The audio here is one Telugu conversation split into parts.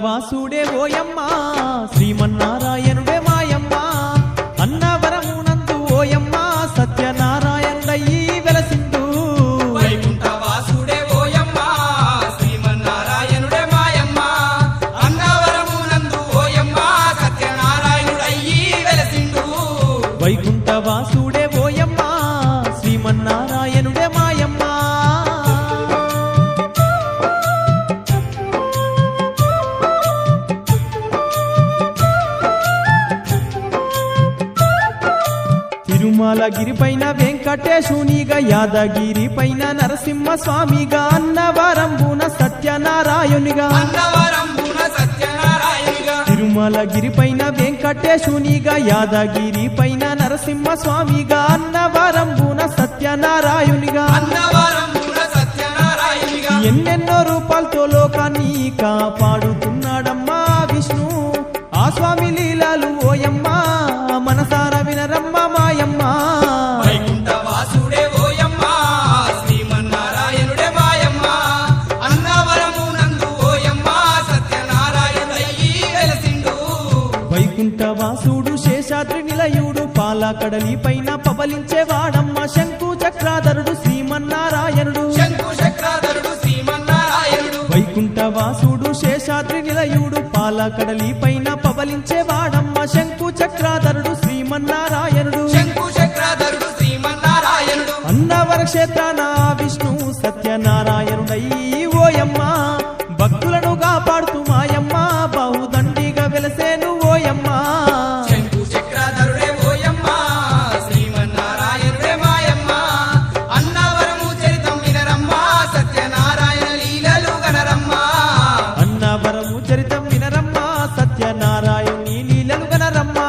వాసుడే ఓయమ్మ శ్రీమన్నారాయణుడే మాయమ్మ అన్నవరమునందు ఓయమ్మ సత్యనారాయణుడయ్యి వెలసిండు వైకుంఠ వాసుడే ఓయమ్మ శ్రీమన్నారాయణుడే మాయమ్మ అన్నవరమునందు ఓయమ్మ సత్యనారాయణుడయ్యి వెలసిండు వైకుంఠ వాసుడే ఓయమ్మ శ్రీమన్నారాయణుడే మాయమ్మ తిరుమలగిరి పైన వెంకటేశునిగా యాదగిరి పైన నరసింహ స్వామిగా అన్నవరంబున సత్యనారాయణునిగా అన్నవరంబున సత్యనారాయణునిగా తిరుమలగిరి పైన వెంకటేశునిగా యాదగిరి పైన నరసింహ స్వామిగా అన్నవరంబున సత్యనారాయణునిగా అన్నవరంబున సత్యనారాయణునిగా ఎన్నెన్నో రూపాలతో లోకాన్ని కాపాడుతున్నాడమ్మా విష్ణు ఆ స్వామి లీలాలు ఓయమ్మ మనసార వినరమ్మ మాయమ్మ వైకుంఠ వాసుడే ఓయమ్మ శ్రీమన్నారాయణుడే మాయమ్మ అన్నవరమునందు ఓయమ్మ సత్యనారాయణుడయ్యి వెలసిండు వైకుంఠ వాసుడు శేషాద్రి నిలయుడు పాలకడలి పైన పవలించేవాడమ్మ శంకు చక్రాధరుడు శ్రీమన్నారాయణుడు శంకు చక్రాధరుడు శ్రీమన్నారాయణుడు వైకుంఠ వాసుడు శేషాద్రి నిలయుడు పాలకడలి పైన పవలించేవాడమ్మ శంకు చక్రాధరుడు శ్రీమన్నారాయణుడు శంకు చక్రాధరుడు శ్రీమన్నారాయణుడు అన్నవర క్షేత్రాన విష్ణు సత్యనారాయణుడయ్యి ఓయమ్మ భక్తులను కాపాడుతూ మాయమ్మ బహుదండిగా వెలసేను ఓయమ్మ శంకు చక్రాధరుడే ఓయమ్మ శ్రీమన్నారాయణుడే మాయమ్మ అన్నవరము చరితం వినరమ్మ సత్యనారాయణ లీలలు గనరమ్మ అన్నవరము చరితం వినరమ్మ సత్యనారాయణి లీలలు గనరమ్మ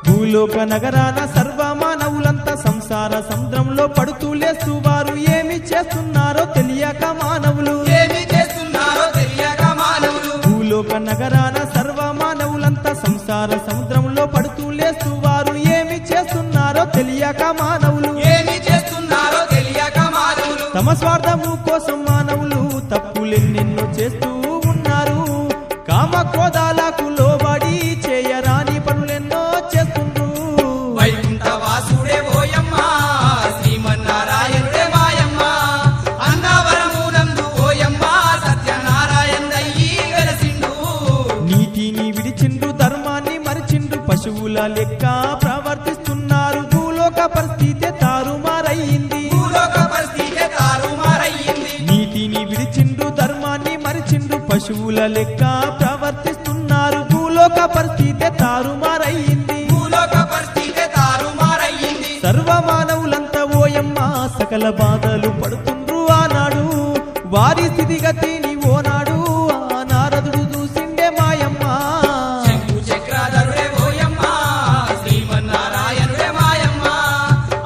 భూలోక నగరాన సర్వమానవులంతా సంసార సముద్రంలో పడుతూ లేస్తూ వారు ఏమి చేస్తున్నారో తెలియక మానవులు ఏమి చేస్తున్నారో తెలియక మానవులు భూలోక నగరాన సర్వమానవులంతా సంసార సముద్రంలో పడుతూ లేస్తూ వారు ఏమి చేస్తున్నారో తెలియక మానవులు ఏమి చేస్తున్నారో తెలియక మానవులు తమ స్వార్థము కోసం మానవులు తప్పులెన్నెన్నో చేస్తూ ఉన్నారు కామ క్రోధాలకు లోబడి చేయరాని పనులెన్నో చేస్తుండ్రు వైకుంఠ వాసుడే ఓయమ్మ శ్రీమన్నారాయణుడే మాయమ్మ అన్నవరమునందు ఓయమ్మ సత్యనారాయణుడయ్యి వెలసిండు నీతిని విడిచిండు ధర్మాన్ని మరిచిండు పశువుల లెక్క ప్రవర్తిస్తున్నారు భూలోక పరిస్థితి తారుమారయ్యింది భూలోక పరిస్థితి తారుమారయ్యింది నీతిని విడిచిండు ధర్మాన్ని మరిచిండు పశువుల లెక్క ప్రవర్తిస్తున్నారు భూలోక పరిస్థితి తారుమారయ్యింది భూలోక పరిస్థితి తారుమారయ్యింది సర్వమానవులంతా ఓయమ్మ సకల బాధలు పడుతుండ్రు ఆనాడు వారి స్థితిగతిని ఓనాడు ఆ నారదుడు చూసిండే మాయమ్మ శంకు చక్రాధరుడే ఓయమ్మ శ్రీమన్నారాయణుడే మాయమ్మ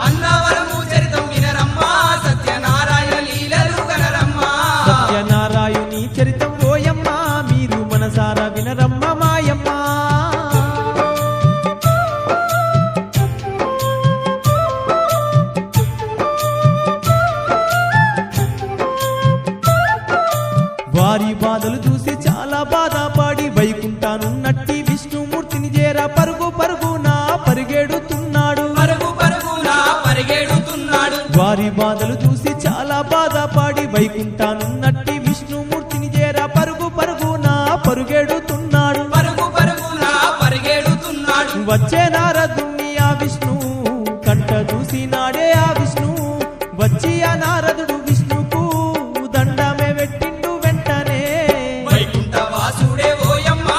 అన్నవరము చరితం వినరమ్మ సత్యనారాయణ లీలలు గనరమ్మ సత్యనారాయణి చరితం ఓయమ్మ మీరు మనసారా వినరమ్మ మాయమ్మ వారి బాధలు చూసి చాలా బాధపడి వైకుంఠానున్నట్టి విష్ణుమూర్తిని చేర పరుగు పరుగున పరిగెడుతున్నాడు పరుగు పరుగున పరిగెడుతున్నాడు వారి బాధలు చూసి చాలా బాధపడి వైకుంఠానున్నట్టి విష్ణుమూర్తిని చేర పరుగు పరుగున పరుగెడుతున్నాడు పరుగు పరుగున పరిగెడుతున్నాడు వచ్చే నారదుని ఆ విష్ణు కంట చూసినాడే ఆ విష్ణు వచ్చి ఆ నారదుడు విష్ణుకు దండమే పెట్టిండు వెంటనే వైకుంఠ వాసుడే ఓయమ్మ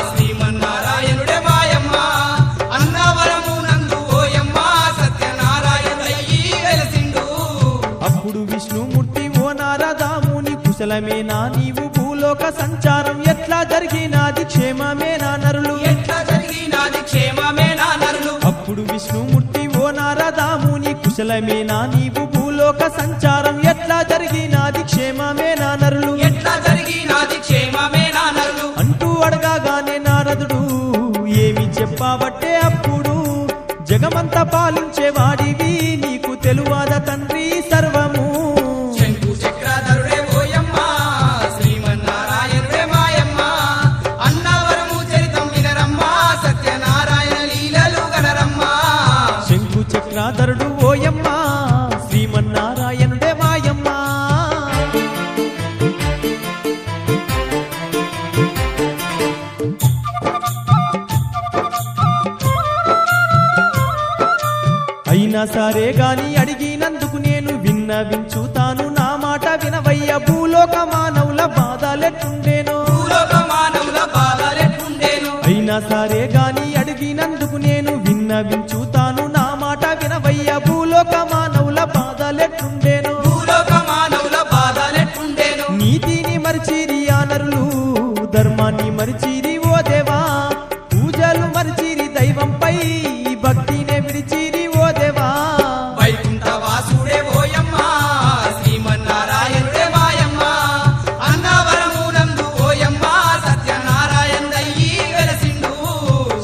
శ్రీమన్నారాయణుడే మాయమ్మ అన్నవరమునందు ఓయమ్మ సత్యనారాయణుడయ్యి వెలసిండు అప్పుడు విష్ణుమూర్తి ఓ నారదాముని కుశలమేనా నీవు భూలోక సంచారం ఎట్లా జరిగినాది క్షేమమేనా నరులు ఎట్లా జరిగినాది క్షేమమేనా నరులు అప్పుడు విష్ణుమూర్తి ఓ నారదాముని కుశలమేనా నీవు భూలోక సంచారం ఎట్లా జరిగినాది క్షేమమేనా నరులు ఎట్లా జరిగినాది క్షేమమేనా నరులు అంటూ అడగాగానే నారదుడు ఏమి చెప్పాబట్టే అప్పుడు పాలించేవాడివి నీకు తెలువాద తండ్రి సర్వము శంకు చక్రధరుడే ఓయమ్మ శ్రీమన్నారాయణుడే మాయమ్మ అన్నవరము చరితం వినరమ్మ సత్యనారాయణ లీలలు గనరమ్మ శంకు చక్రాధరుడు ఓయమ్మ శ్రీమన్నారాయణుడే మాయమ్మ అయినా సరే గాని అడిగినందుకు నేను విన్నవించుతాను నా మాట వినవయ్య భూలోక మానవుల బాధలెట్టుండేనో భూలోక మానవుల బాధలెట్టుండేను అయినా సరే గాని అడిగినందుకు నేను విన్నవించుతాను నా మాట వినవయ్య భూలోక మానవుల బాధలెట్టుండేనో భూలోక మానవుల బాధలెట్టుండేను నీతిని మరిచిరి ఆనరులు ధర్మాన్ని మరిచిరి ఓ దేవా పూజలు మరిచిరి దైవంపై భక్తినే విడిచిరి ఓ దేవా వైకుంఠ వాసుడే ఓయమ్మ శ్రీమన్నారాయణుడే మాయమ్మ అన్నవరమునందు ఓయమ్మ సత్యనారాయణుడయ్యి వెలసిండు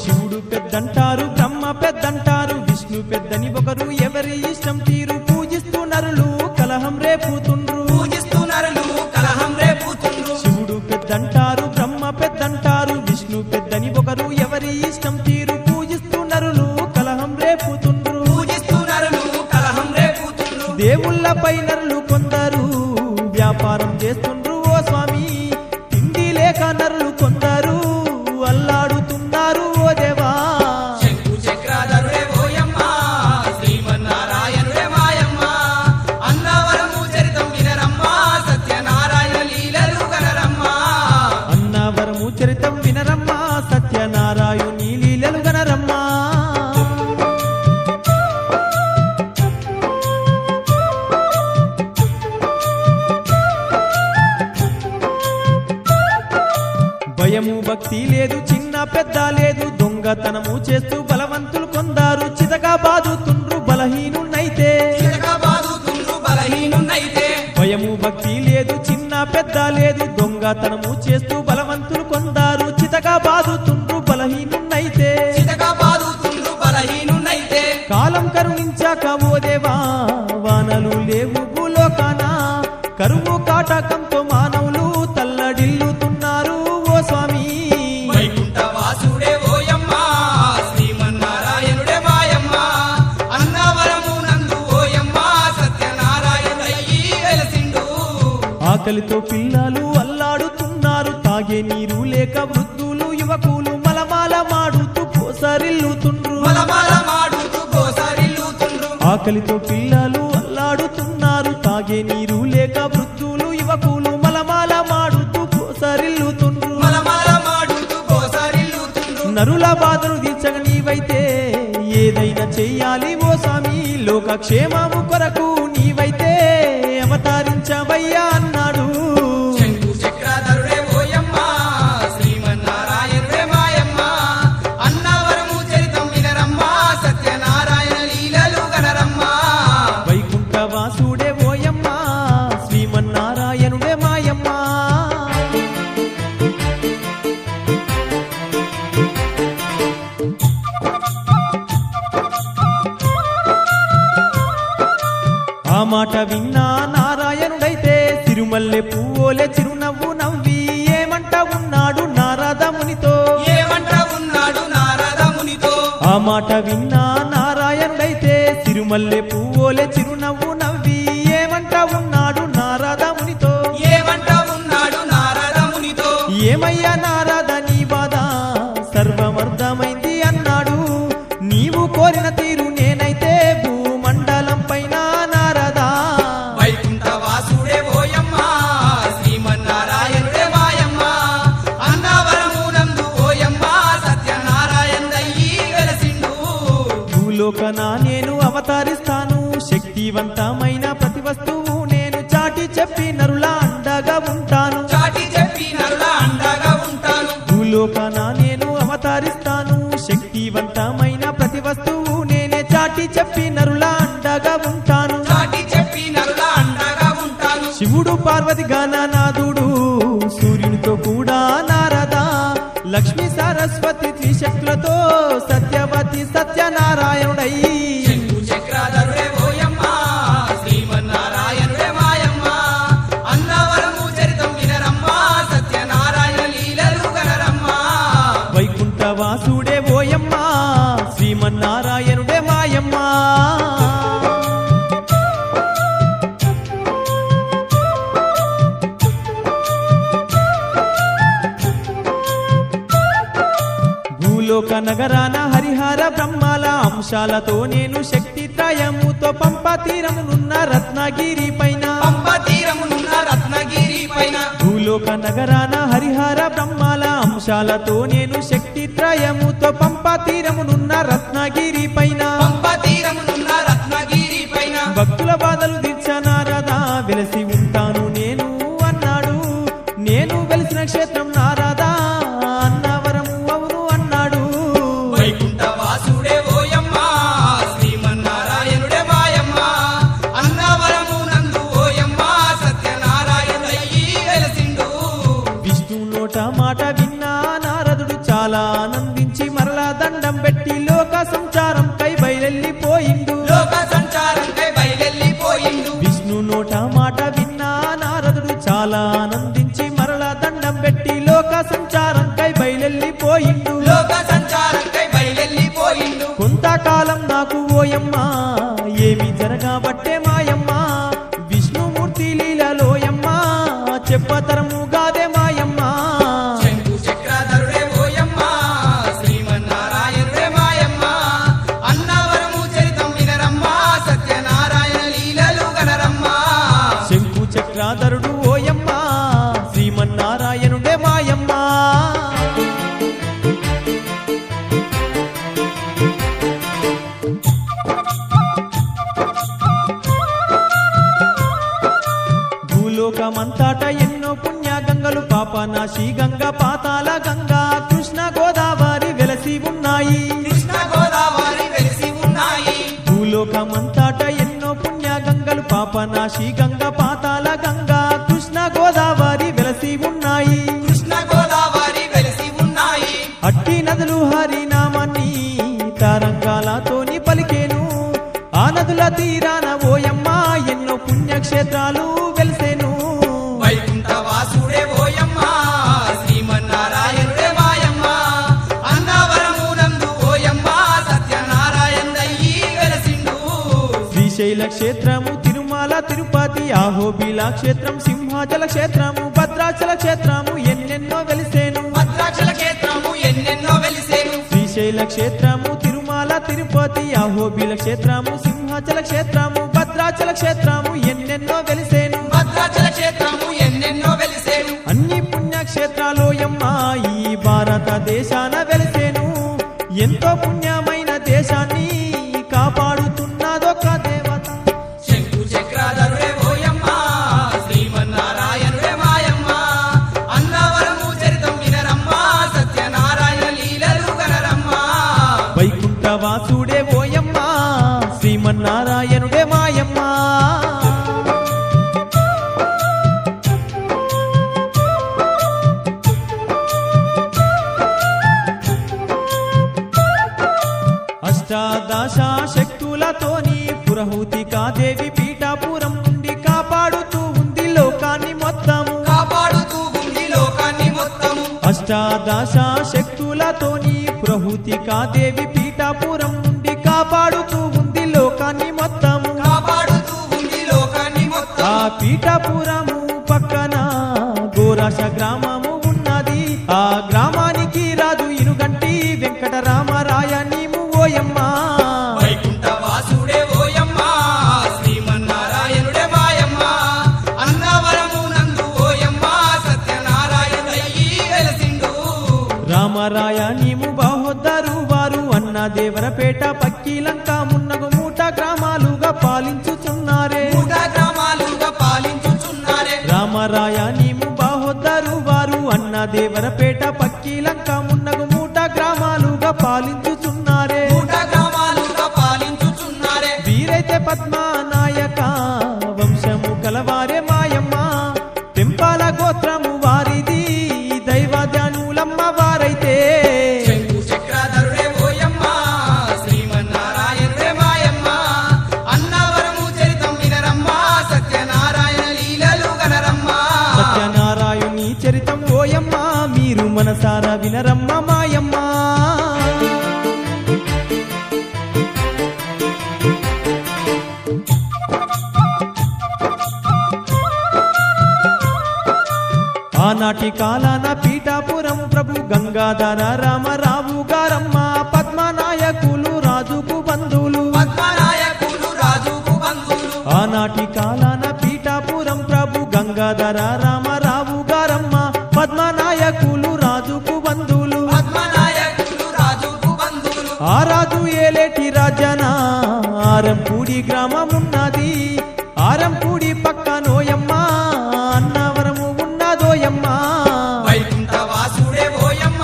శివుడు పెద్దంటారు బ్రహ్మ పెద్దంటారు విష్ణు పెద్దని ఒకరు ఎవరి ఇష్టం తీరు పూజిస్తూ నరులు కలహం రేపుతుండ్రు పూజిస్తూ నరులు కలహం రేపుతుండ్రు శివుడు పెద్దంటారు బ్రహ్మ పెద్దంటారు విష్ణు పెద్దని ఒకరు ఎవరి ఇష్టం తీరు పూజిస్తూ నరులు కలహం రేపుతుండ్రు పూజిస్తూ నరులు కలహం రేపుతుండ్రు దేవుళ్ళపై నరులు కొందరు వ్యాపారం చేస్తుండ్రు ఓ స్వామి తిండి లేక నరులు కొందరు అల్లాడుతున్నారు ఓ దేవా శంకు చక్రధరుడే ఓయమ్మ శ్రీమన్నారాయణుడే మాయమ్మ అన్నవరము చరితం వినరమ్మ సత్యనారాయణ లీలలు గనరమ్మ అన్నవరము చరితం వినరమ్మ సత్యనారాయణి లీలలు గనరమ్మా భయము భక్తి లేదు చిన్న పెద్ద లేదు దొంగతనము చేస్తూ బలవంతులు కొందారు చితగా బాదుతుండ్రు బలహీనున్నైతే చితక బాదుతుండ్రు బలహీనున్నైతే భయము భక్తి లేదు చిన్న పెద్ద లేదు దొంగతనము చేస్తూ బలవంతులు కొందారు చితగా బాదుతుండ్రు బలహీనున్నైతే చితక బాదుతుండ్రు బలహీనున్నైతే కాలం కరుణించాక ఓ దేవా వానలు లేవు భూలోకాన కరువు కాటకంతో మానవులు తల్లడిల్లుతున్నారు ఓ స్వామి వైకుంఠ వాసుడే ఓయమ్మ శ్రీమన్నారాయణుడే మాయమ్మ అన్నవరమునందు ఓయమ్మ సత్యనారాయణుడయ్యి వెలసిండు ఆకలితో పిల్లలు అల్లాడుతున్నారు తాగే నీరు లేక వృద్ధులు యువకులు మలమాల మాడుతూ పోసరిల్లుతుండ్రు మలమల మాడుతూ గోసరిల్లుతుండ్రు ఆకలితో పిల్లలు అల్లాడుతున్నారు తాగే నీరు లేక వృద్ధులు యువకులు మలమాల మాడుతూ పోసరిల్లుతుండ్రు మలమల మాడుతూ గోసరిల్లుతుండ్రు నరుల బాధలు తీర్చగ నీవైతే ఏదైనా చెయ్యాలి ఓ స్వామి లోకక్షేమము కొరకు నీవైతే అవతరించవయ్యా అన్నాడు శంకు చక్రధరుడే ఓయమ్మ శ్రీమన్నారాయణుడే మాయమ్మ అన్నవరము చరితం వినరమ్మ సత్యనారాయణ లీలలు గనరమ్మ వైకుంఠ వాసుడే ఓయమ్మ శ్రీమన్నారాయణుడే మాయమ్మ ఆ మాట విన్నా నారాయణుడైతే తిరుమల్లె పువ్వులే చిరునవ్వు నవ్వి ఏమంట ఉన్నాడు నారద మునితో ఏమంట ఉన్నాడు నారద మునితో ఆ మాట విన్నా నారాయణుడైతే తిరుమల్లె పువ్వులే చిరునవ్వు నవ్వి ఏమంట ఉన్నాడు నారద మునితో ఏమంట ఉన్నాడు నారద మునితో ఏమయ్యా నారద నీ బాధ సర్వమర్థమైంది అన్నాడు నీవు కోరిన తీరు నేనైతే భూమండలం పైన నారదా వైకుంఠ వాసుడే ఓయమ్మ శ్రీమన్నారాయణుడే మాయమ్మ అన్నవరమునందు ఓయమ్మ సత్యనారాయణుడయ్యి వెలసిండు భూలోకన నేను అవతరిస్తాను శక్తివంతమైన ప్రతి వస్తువు నేను చాటి చెప్పి నరుల అండగా ఉంటాను చాటి చెప్పి నరుల అండగా ఉంటాను భూలోకన నేను అవతరిస్తాను శక్తివంతమైన ప్రతి వస్తువు నేనే చాటి చెప్పి నరుల అండగా ఉంటాను చాటి చెప్పి నరుల అండగా ఉంటాను శివుడు పార్వతి గణనాథుడు సూర్యునితో కూడా నారద లక్ష్మీ సరస్వతి త్రిశక్తులతో సత్యవతి వెలసి సత్యనారాయణుడై శంకు చక్రాధరుడే ఓయమ్మ శ్రీమన్నారాయణుడే మాయమ్మ అన్నవరము చరితం వినరమ్మ సత్యనారాయణ లీలలు గనరమ్మ వైకుంఠ వాసుడే ఓయమ్మ శ్రీమన్నారాయణుడే మాయమ్మ భూలోక నగరాన హరిహర బ్రహ్మాల అంశాలతో నేను శక్తి త్రయముతో పంప తీరమునున్న రత్నగిరి పైన పంప తీరమునున్న రత్నగిరి పైన భూలోక నగరాన హరిహర బ్రహ్మాల అంశాలతో నేను శక్తి త్రయముతో పంప తీరమునున్న రత్నగిరి పైన పంప తీరమునున్న రత్నగిరి పైన భక్తుల బాధలు తీర్చనారదా వెలసి ఉంటాను నేను అన్నాడు నేను వెలిసిన క్షేత్రం నారదా అన్నవరము అవును అన్నాడు వైకుంఠ వాసుడే ఓయమ్మ శ్రీమన్నారాయణుడే మాయమ్మ అన్నవరము నందు ఓయమ్మ సత్యనారాయణుడయ్యి వెలసిండు విష్ణు నోట మాట విన్నా నారదుడు చాలా ఆనందించి మరలా దండం పెట్టి లోక సంచారం కై బయలెళ్ళిపోయిండు లోక సంచారంకై బయలెళ్ళిపోయిండు విష్ణు నోట మాట విన్నా నారదుడు చాలా ఆనందించి మరలా దండం పెట్టి లోక సంచారం కై బయలెళ్ళిపోయిండు లోక సంచారంకై బయలెళ్ళిపోయిండు కొంతకాలం నాకు ఓయమ్మ ఏమి జరగబట్టే మాయమ్మ విష్ణుమూర్తి లీలలోయమ్మ చెప్పతరము గాదే మాయమ్మ శంకు చక్రాధరుడే ఓయమ్మ శ్రీమన్నారాయణుడే మాయమ్మ అన్నవరము చరితం వినరమ్మ సత్యనారాయణ లీలలు గనరమ్మ శంకు చక్రాధరుడు ఓయమ్మ శ్రీమన్నారాయణుడే మాయమ్మ భూలోకమంతట ఎన్నో పుణ్య గంగలు పాపనాశి గంగ పాతాల గంగా కృష్ణ గోదావరి వెలసి ఉన్నాయి కృష్ణ గోదావరి వెలిసి ఉన్నాయి భూలోకమంతట ఎన్నో పుణ్య గంగలు పాపనాశి గంగ పాతాల గంగా కృష్ణ గోదావరి వెలసి ఉన్నాయి కృష్ణ గోదావరి వెలిసి ఉన్నాయి అట్టి నదులు హరినామాన్ని తరంగాలతోని పలికేను ఆ నదుల తీరాన ఓయమ్మ ఎన్నో పుణ్యక్షేత్రాలు వెలిసేను వైకుంఠ వాసుడే ఓయమ్మ శ్రీమన్నారాయణుడే మాయమ్మ అన్నవరము నందు ఓయమ్మ సత్యనారాయణయ్యి వెలసిండు శ్రీశైల క్షేత్రము తిరుమల తిరుపతి ఆహోబిల క్షేత్రం సింహాచల క్షేత్రము భద్రాచల క్షేత్రము ఎన్నెన్నో వెలిసేను భద్రాచల క్షేత్రము ఎన్నెన్నో వెలిసేను శ్రీశైల క్షేత్రము తిరుమల తిరుపతి ఆహోబిల క్షేత్రము సింహాచల క్షేత్రము భద్రాచల క్షేత్రము ఎన్నెన్నో వెలిసేను భద్రాచల క్షేత్రము ఎన్నెన్నో వెలిసేను అన్ని పుణ్యక్షేత్రాలోయమ్మ ఈ భారతదేశాన వెలిసేను ఎంతో పుణ్యమైన దేశాన్ని కాపాడుతున్నదొక దేవత శంకు చక్రాధరుడే ఓయమ్మ శ్రీమన్నారాయణుడే మాయమ్మ అన్నవరము చరితం వినరమ్మ సత్యనారాయణ లీలలు గనరమ్మ వైకుంఠ వాసుడే ఓయమ్మ శ్రీమన్నారాయణుడే మాయమ్మ అష్టాదశ శక్తులతోని పురహూతికాదేవి పీఠాపురం నుండి కాపాడుతూ ఉంది లోకాన్ని మొత్తము కాపాడుతూ ఉంది లోకాన్ని మొత్తము అష్టాదశ శక్తులతోని పురహూతికాదేవి పీఠాపురం నుండి కాపాడుతూ ఉంది లోకాన్ని మొత్తము కాపాడుతూ ఉంది లోకాన్ని మొత్తం ఆ పీఠాపురము పక్కన గోరాష గ్రామము ఉన్నది ఆ గ్రామానికి రాజు ఇనుగంటి వెంకటరామరాయ నీము ఓయమ్మ వైకుంఠ వాసుడే ఓయమ్మ శ్రీమన్నారాయణుడే మాయమ్మ అన్నవరము నందు ఓయమ్మ సత్యనారాయణయ్యి వెలసిండు రామరాయ నీము బాహోద్దరు వారు అన్న దేవరపేట పక్కిలంక మున్నగు మూట గ్రామాలుగా పాలించుచున్నారే మూట గ్రామాలుగా పాలించుచున్నారే రామరాయ నీము బాహోద్దరు వారు అన్న దేవరపేట పక్కిలంక మున్నగు మూట గ్రామాలుగా పాలించుచున్నారే మూట గ్రామాలుగా పాలించుచున్నారే వీరైతే పద్మానాయక వంశము కలవారే మాయమ్మ పెంపాల గోత్రము వారిది దైవజనులమ్మ వారైతే శంకు చక్రాధరుడే ఓయమ్మ ఆనాటి కాలాన పీఠాపురం ప్రభు గంగాధర రామరావు గారమ్మ పద్మనాయకులు రాజుకు బంధువులు పద్మనాయకులు రాజుకు బంధువులు ఆనాటి కాలాన పీఠాపురం ప్రభు గంగాధర రామరావు గారమ్మ పద్మనాయకులు రాజుకు బంధువులు పద్మనాయకులు రాజుకు బంధువులు ఆ రాజు ఏలేటి రాజన ఆరంపూడి గ్రామమున్నది ఆరంపూడి పక్క నోయమ్మ అన్నవరము ఉన్నదోయమ్మ వైకుంఠ వాసుడే ఓయమ్మ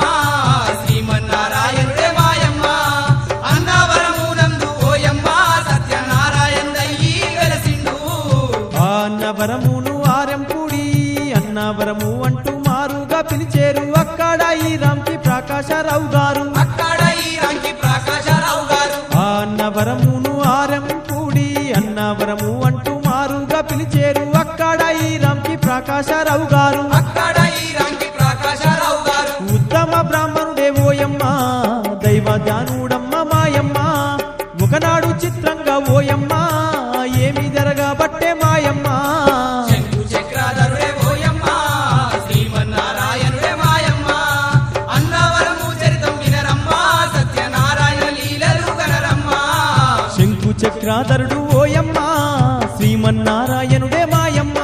శ్రీమన్నారాయణుడే మాయమ్మ అన్నవరమునందు ఓయమ్మ సత్యనారాయణుడయ్యి వెలసిండు ఆ అన్నవరమును ఆరంపూడి అన్నవరము అంటూ మారుగా పిలిచేరు అక్కడ ఈ రాంకి ప్రకాశరావు గారు అక్కడ ఈ రంకి ప్రకాశరావు గారు ఆ అన్నవరమును ఆరంపూడి అన్నవరము అంటూ మారుగా పిలిచేరు అక్కడ ఈ రాంకి ప్రకాశరావు గారు అక్కడ ఈ రంకి ప్రకాశరావు గారు ఉత్తమ బ్రాహ్మణుడే ఓయమ్మ దైవజానుడమ్మ మాయమ్మ ఒకనాడు చిత్రంగా ఓయమ్మ ఏమి జరగబట్టే మాయమ్మ శంకు చక్రాధరుడే ఓయమ్మ శ్రీమన్నారాయణుడే మాయమ్మ అన్నవరము చరితం వినరమ్మ సత్యనారాయణ లీలలు గనరమ్మ శంకు చక్రాధరుడు ఓయమ్మ శ్రీమన్నారాయణుడే మాయమ్మ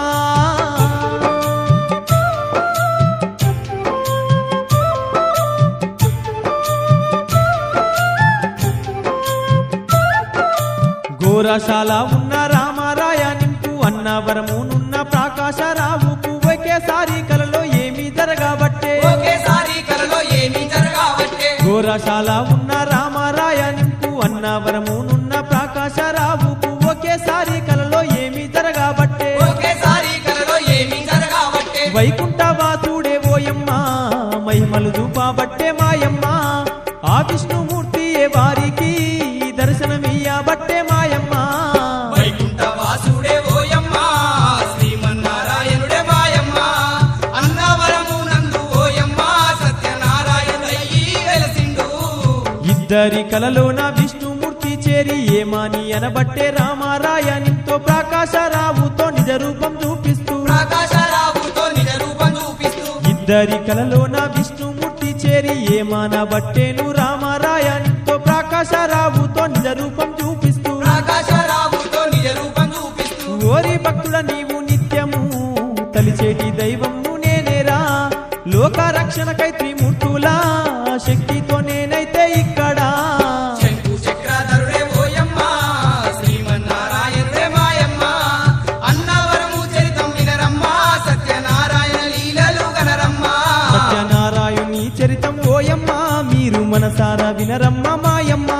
ఘోరశాల ఉన్న రామరాయ నింపు అన్నవరమునున్న ప్రకాశరావుకు ఒకేసారి కలలో ఏమి జరగబట్టే ఒకేసారి కలలో ఏమి జరగబట్టే ఘోరశాల ఉన్న రామరాయ నింపు అన్నవరమునున్న ప్రకాశరావుకు ఒకేసారి కలలో ఏమి జరగబట్టే ఒకేసారి కలలో ఏమి జరగబట్టే వైకుంఠ వాసుడే ఓయమ్మ మహిమలు చూపబట్టే మాయమ్మ ఆ విష్ణుమూర్తి వారికి దర్శనమియ్యబట్టే మాయమ్మ వైకుంఠ వాసుడే ఓయమ్మ శ్రీమన్నారాయణుడే మాయమ్మ అన్నవరమునందు ఓయమ్మ సత్యనారాయణుడయ్యి వెలసిండు ఇద్దరి కలలోన విష్ణుమూర్తి చేరి ఏమాని అనబట్టే రామారాయణితో ప్రకాశరావుతో నిజ రూపం చూపిస్తూ ప్రకాశరావుతో నిజ రూపం చూపిస్తూ ఇద్దరి కలలోన విష్ణుమూర్తి చేరి ఏమానబట్టేను రామారాయణితో ప్రకాశరావుతో నిజ రూపం చూపిస్తూ ప్రకాశరావుతో నిజ రూపం చూపిస్తూ ఓరి భక్తుడ నీవు నిత్యము తలిచేటి దైవము నేనేరా లోక రక్షణకై త్రిమూర్తులా శక్తితో నేనైతే ఇక్కడ శంకు చక్రాధరుడే ఓయమ్మ శ్రీమన్నారాయణుడే మాయమ్మ అన్నవరము చరితం వినరమ్మ సత్యనారాయణ లీలలు గనరమ్మ సత్యనారాయణి చరితం ఓయమ్మ మీరు మనసారా వినరమ్మ మాయమ్మ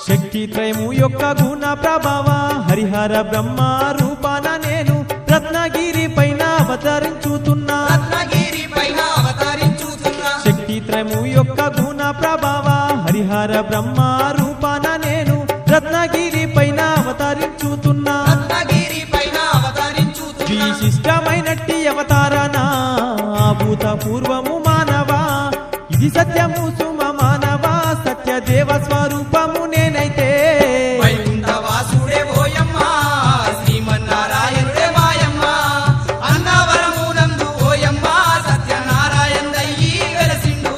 శక్తి త్రయము యొక్క గుణ ప్రభావ హరిహర బ్రహ్మ రూపాన నేను రత్నగిరి పైన అవతరించుతున్నా రత్నగిరి పైన అవతరించుతున్నా శక్తి త్రయము యొక్క గుణ ప్రభావ హరిహర బ్రహ్మ రూపాన నేను రత్నగిరి పైన అవతరించుతున్నా రత్నగిరి పైన అవతరించుతున్నా విశిష్టమైనట్టి అవతారణ భూత పూర్వము మానవా ఇది సత్యము సుమ మానవా సత్య దేవ స్వరూపము నేనైతే వైకుంఠ వాసుడే ఓయమ్మ శ్రీమన్నారాయణుడే మాయమ్మ అన్నవరమునందు ఓయమ్మ సత్యనారాయణుడయ్యి వెలసిండు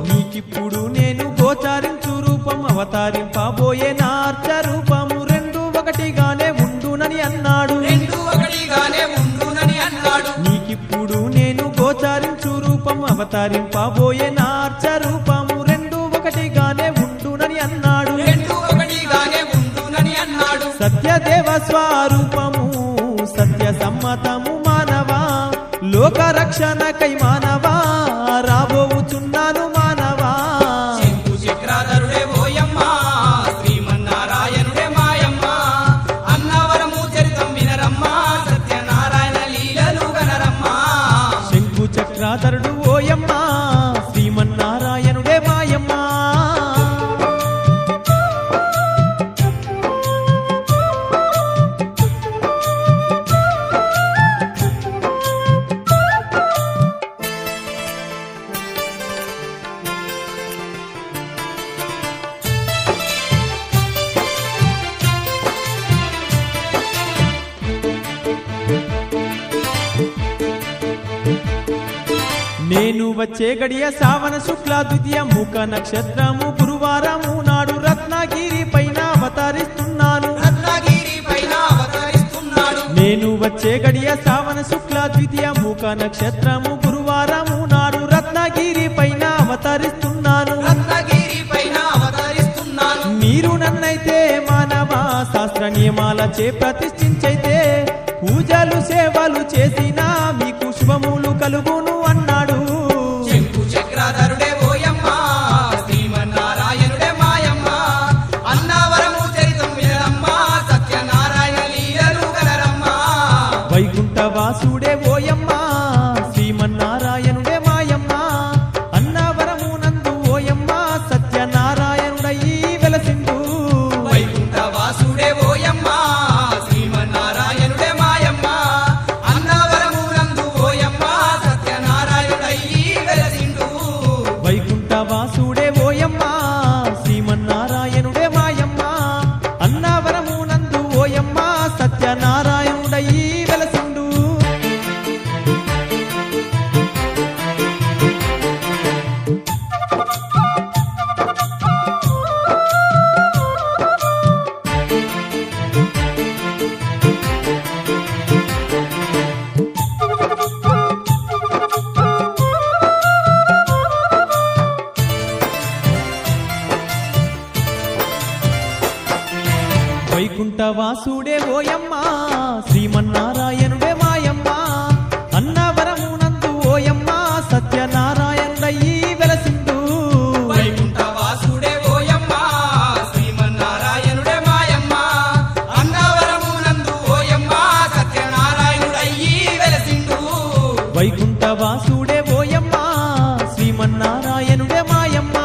నీకిప్పుడు నేను గోచారించు రూపం అవతారింపబోయే నార్చ రూపము రెండు ఒకటిగానే ఉండునని అన్నాడు రెండు ఒకటిగానే ఉండునని అన్నాడు నీకిప్పుడు నేను గోచారించు రూపం అవతారింపబోయే నార్చ రూపము రెండు ఒకటిగానే ఉండునని అన్నాడు రెండు ఒకటిగానే ఉండునని అన్నాడు సత్యదేవ స్వరూపము సత్య సమ్మతము మానవా లోక రక్షణకై మానవా రాబోవుచున్నాను మానవా శంకు చక్రాధరుడే ఓయమ్మ శ్రీమన్నారాయణుడే మాయమ్మ అన్నవరము చరితం వినరమ్మ సత్యనారాయణ లీలలు గనరమ్మ శంకు చక్రాధరుడు ఓయమ్మ శ్రీమన్నారాయణుడే మాయమ్మ నేను వచ్చే గడియ శ్రావణ శుక్ల ద్వితీయ ముఖ నక్షత్రము గురువారము నాడు రత్నగిరి పైన అవతరిస్తున్నాను. రత్నగిరి పైన అవతరిస్తున్నాడు. నేను వచ్చే గడియ శ్రావణ శుక్ల ద్వితీయ ముఖ నక్షత్రము గురువారము నాడు రత్నగిరి పైన అవతరిస్తున్నాను. రత్నగిరి పైన అవతరిస్తున్నాను. మీరు నన్నైతే మానవ శాస్త్ర నియమాలచే ప్రతిష్ఠించైతే పూజలు సేవలు చేసినా మీకు శుభములు కలుగును అన్నాడు. శంకు చక్రధరుడే ఓయమ్మ శ్రీమన్నారాయణుడే మాయమ్మ అన్నవరము చరితం వినరమ్మ సత్యనారాయణ లీలలు గనరమ్మ. వైకుంఠ వాసుడే ఓయమ్మ శ్రీమన్నారాయణుడే మాయమ్మ అన్నవరము నందు ఓయమ్మ సత్యనారాయణుడై వెలసిండు. వైకుంఠ వాసుడే ఓయమ్మ శ్రీమన్నారాయణుడే మాయమ్మ అన్నవరము నందు ఓయమ్మ సత్యనారాయణుడయ్యి వెలసిండు. వైకుంఠ వాసుడే ఓయమ్మ శ్రీమన్నారాయణుడే మాయమ్మ అన్నవరము నందు ఓయమ్మ సత్యనారాయణుడై వెలసిండు. వైకుంఠ వాసుడే ఓయమ్మ శ్రీమన్నారాయణుడే మాయమ్మ అన్నవరము నందు ఓయమ్మ సత్యనారాయణుడై వెలసిండు. వైకుంఠ వాసుడే ఓయమ్మ శ్రీమన్నారాయణుడే మాయమ్మ అన్నవరము నందు ఓయమ్మ సత్యనారాయణుడయ్యి వెలసిండు. వైకుంఠ వాసుడే ఓయమ్మ శ్రీమన్నారాయణుడే మాయమ్మ.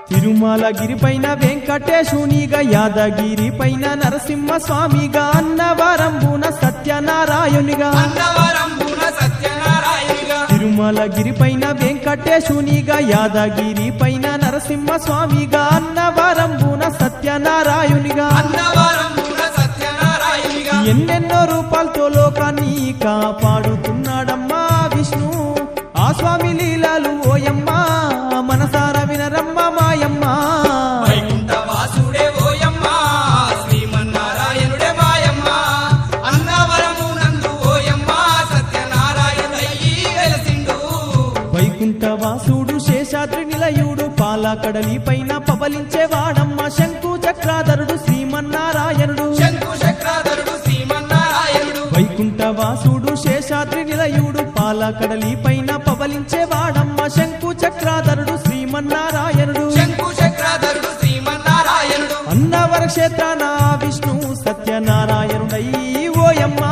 తిరుమలగిరి పైన వెంకటేశునిగా యాదగిరి పైన నరసింహ స్వామిగా అన్నవరంబున సత్యనారాయణునిగా. అన్నవరంబున సత్యనారాయణునిగా. తిరుమలగిరి పైన వెంకటేశునిగా యాదగిరి పైన నరసింహ స్వామిగా అన్నవరంబున సత్యనారాయణునిగా. అన్నవరంబున సత్యనారాయణునిగా. ఎన్నెన్నో రూపాలతో లోకాన్ని కాపాడుతున్నాడమ్మా విష్ణు ఆ స్వామి లీలలు ఓయమ్మ మనసార వినరమ్మ మాయమ్మ. వైకుంఠ వాసుడే ఓయమ్మ శ్రీమన్నారాయణుడే మాయమ్మ అన్నవరము నందు ఓయమ్మ సత్యనారాయణుడయ్యి వెలసిండు. వైకుంఠ వాసుడు శేషాద్రి నిలయుడు పాలకడలి పైన పవలించేవాడమ్మ శంకు చక్రాధరుడు శ్రీమన్నారాయణుడు. శంకు చక్రధరుడు శ్రీమన్నారాయణుడు. వైకుంఠ వాసుడు శేషాద్రి నిలయుడు పాలకడలి పైన పవలించేవాడమ్మ శంకు చక్రాధరుడు శ్రీమన్నారాయణుడు. శంకు చక్రధరుడు శ్రీమన్నారాయణుడు. అన్నవర క్షేత్రాన విష్ణు సత్యనారాయణుడై ఓయమ్మ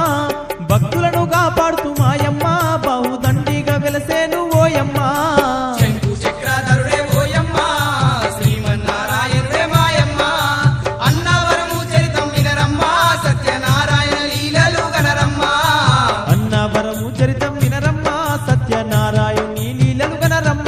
భక్తులను కాపాడుతూ మాయమ్మ బహుదండిగా వెలసేను ఓయమ్మ. శంకు చక్రధరుడే ఓయమ్మ శ్రీమన్నారాయణుడే మాయమ్మ అన్నవరము చరితం వినరమ్మ సత్యనారాయణ లీలలు గనరమ్మ. అన్నవరము చరితం వినరమ్మ సత్యనారాయణుని లీలలు గనరమ్మ.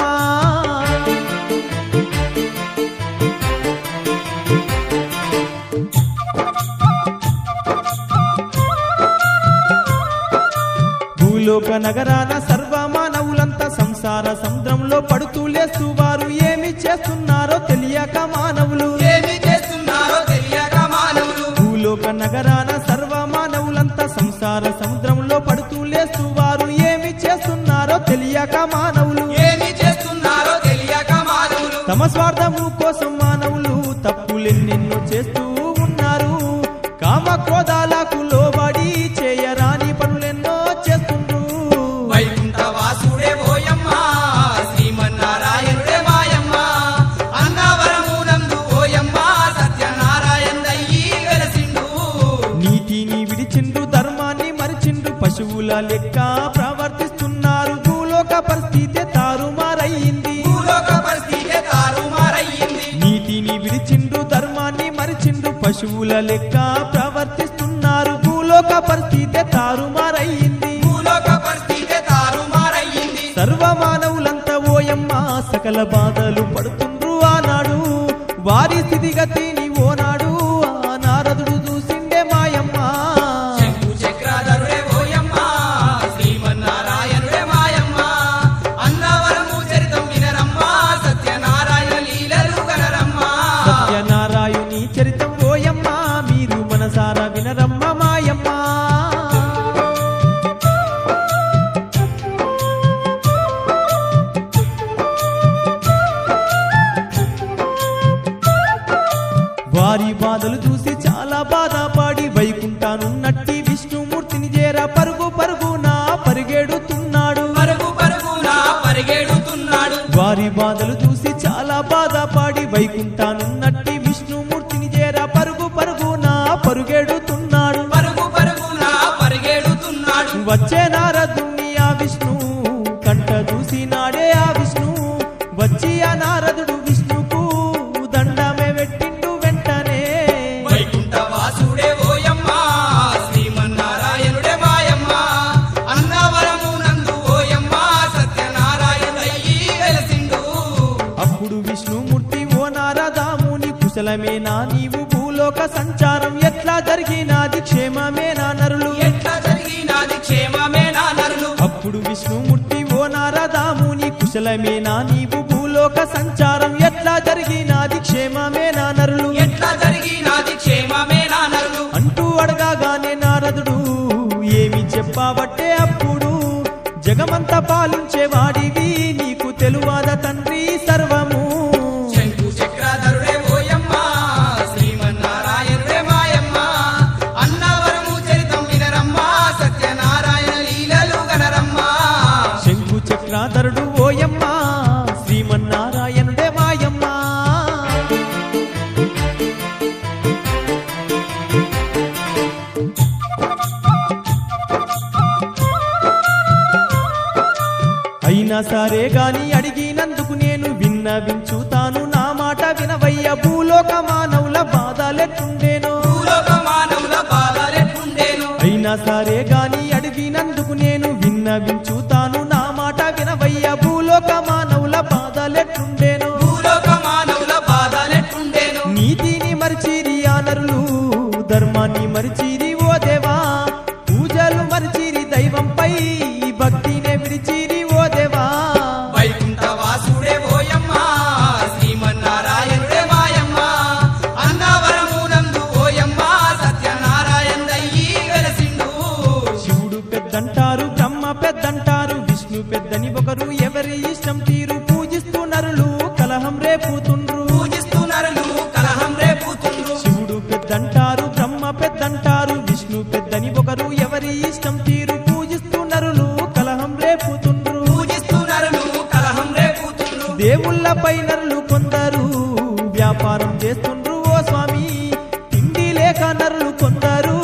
భూలోక నగరాన సర్వమానవులంతా సంసార సముద్రంలో పడుతూ లేస్తూ వారు ఏమి చేస్తున్నారో తెలియక మానవులు. ఏమి చేస్తున్నారో తెలియక మానవులు. భూలోక నగరాన సర్వమానవులంతా సంసార సముద్రంలో పడుతూ లేస్తూ వారు ఏమి చేస్తున్నారో తెలియక మానవులు. ఏమి చేస్తున్నారో తెలియక మానవులు. తమ స్వార్థము కోసం మానవులు తప్పులెన్నెన్నో చేస్తూ ఉన్నారు. కామ క్రోధాలకు లోబడి చేయరాని పనులెన్నో చేస్తుండ్రు. వైకుంఠ వాసుడే ఓయమ్మ శ్రీమన్నారాయణుడే మాయమ్మ అన్నవరము నందు ఓయమ్మ సత్యనారాయణుడయ్యి వెలసిండు. నీతిని విడిచిండు ధర్మాన్ని మరిచిండు పశువుల లెక్క ప్రవర్తిస్తున్నారు. భూలోక పరిస్థితి తారుమారయ్యింది. భూలోక పరిస్థితి తారుమారయ్యింది. నీతిని విడిచిండు ధర్మాన్ని మరిచిండు పశువుల లెక్క ప్రవర్తిస్తున్నారు. భూలోక పరిస్థితి తారుమారయ్యింది. భూలోక పరిస్థితి తారుమారయ్యింది. సర్వ మానవులంతా ఓయమ్మ సకల బాధలు పడుతుండ్రు ఆనాడు. వారి స్థితిగతిని ఓనాడు ఆ నారదుడు చూసిండే మాయమ్మ శంకు చక్రాధరుడే ఓయమ్మ శ్రీమన్నారాయణుడే మాయమ్మ అన్నవరము చరితం వినరమ్మ సత్యనారాయణ లీలలు గనరమ్మ సత్యనారాయణి చరితం ఓయమ్మ మీరు మనసారా వినరమ్మ మాయమ్మ వారి బాధలు చూసి చాలా బాధపడి వైకుంఠానున్నట్టి విష్ణుమూర్తిని చేర పరుగు పరుగున పరిగెడుతున్నాడు పరుగు పరుగున పరిగెడుతున్నాడు వారి బాధలు చూసి చాలా బాధపడి వైకుంఠానున్నట్టి విష్ణుమూర్తిని చేర పరుగు పరుగున పరుగెడుతున్నాడు పరుగు పరుగున పరిగెడుతున్నాడు వచ్చే నారదుణ్ణి ఆ విష్ణు కంట చూసినాడే ఆ విష్ణు వచ్చి ఆ నారదుడు విష్ణుకు దండమే పెట్టిండు వెంటనే వైకుంఠ వాసుడే ఓయమ్మ శ్రీమన్నారాయణుడే మాయమ్మ అన్నవరము నందు ఓయమ్మ సత్యనారాయణయ్యి వెలసిండు అప్పుడు విష్ణుమూర్తి ఓ నారదాముని కుశలమేనా నీవు భూలోక సంచారం ఎట్లా జరిగినాది క్షేమమేనా నరులు ఎట్లా జరిగినాది క్షేమమేనా నరులు అప్పుడు విష్ణుమూర్తి ఓ నారదాముని కుశలమేనా నీవు భూలోక సంచారం ఎట్లా జరిగినాది క్షేమమేనా నరులు ఎట్లా జరిగినాది క్షేమమేనా నరులు అంటూ అడగాగానే నారదుడు ఏమి చెప్పాబట్టే అప్పుడు జగమంతా పాలించేవాడివి నీకు తెలువాద తండ్రి సర్వము శంకు చక్రాధరుడే ఓయమ్మ శ్రీమన్నారాయణుడే మాయమ్మ అన్నవరము చరితం వినరమ్మ సత్యనారాయణ లీలలు గనరమ్మ శంకు చక్రాధరుడు ఓయమ్మ శ్రీమన్నారాయణుడే మాయమ్మ అయినా సరే గాని అడిగినందుకు నేను విన్నవించుతాను నా మాట వినవయ్య భూలోక మానవుల బాధలెట్టుండేనో భూలోక మానవుల బాధలెట్లుండేను అయినా సరే గాని అడిగినందుకు నేను విన్నవించుతాను నా మాట వినవయ్య భూలోక మానవుల బాధలెట్టుండేనో భూలోక మానవుల బాధలెట్లుండేను నీతిని మరిచిరి ఆ నరులు ధర్మాన్ని మరిచిరి ఓ దేవా పూజలు మరిచిరి దైవంపై భక్తినే విడిచిరి ఓ దేవా వైకుంఠ వాసుడే ఓయమ్మ శ్రీమన్నారాయణుడే మాయమ్మ అన్నవరము నందు ఓయమ్మ సత్యనారాయణయ్యి వెలసిండు శివుడు పెద్దంటారు బ్రహ్మ పెద్దంటారు విష్ణు పెద్దని ఒకరు ఎవరి ఇష్టం తీరు పూజిస్తూ నరులు కలహం రేపుతుండ్రు పూజిస్తూ నరులు కలహం రేపుతుండ్రు శివుడు పెద్దంటారు బ్రహ్మ పెద్దంటారు విష్ణు పెద్దని ఒకరు ఎవరి ఇష్టం తీరు పూజిస్తూ నరులు కలహం రేపుతుండ్రు పూజిస్తూ నరులు కలహం రేపుతుండ్రు దేవుళ్ళపై నరులు కొందరు వ్యాపారం చేస్తుండ్రు ఓ స్వామి తిండి లేక నరులు కొందరు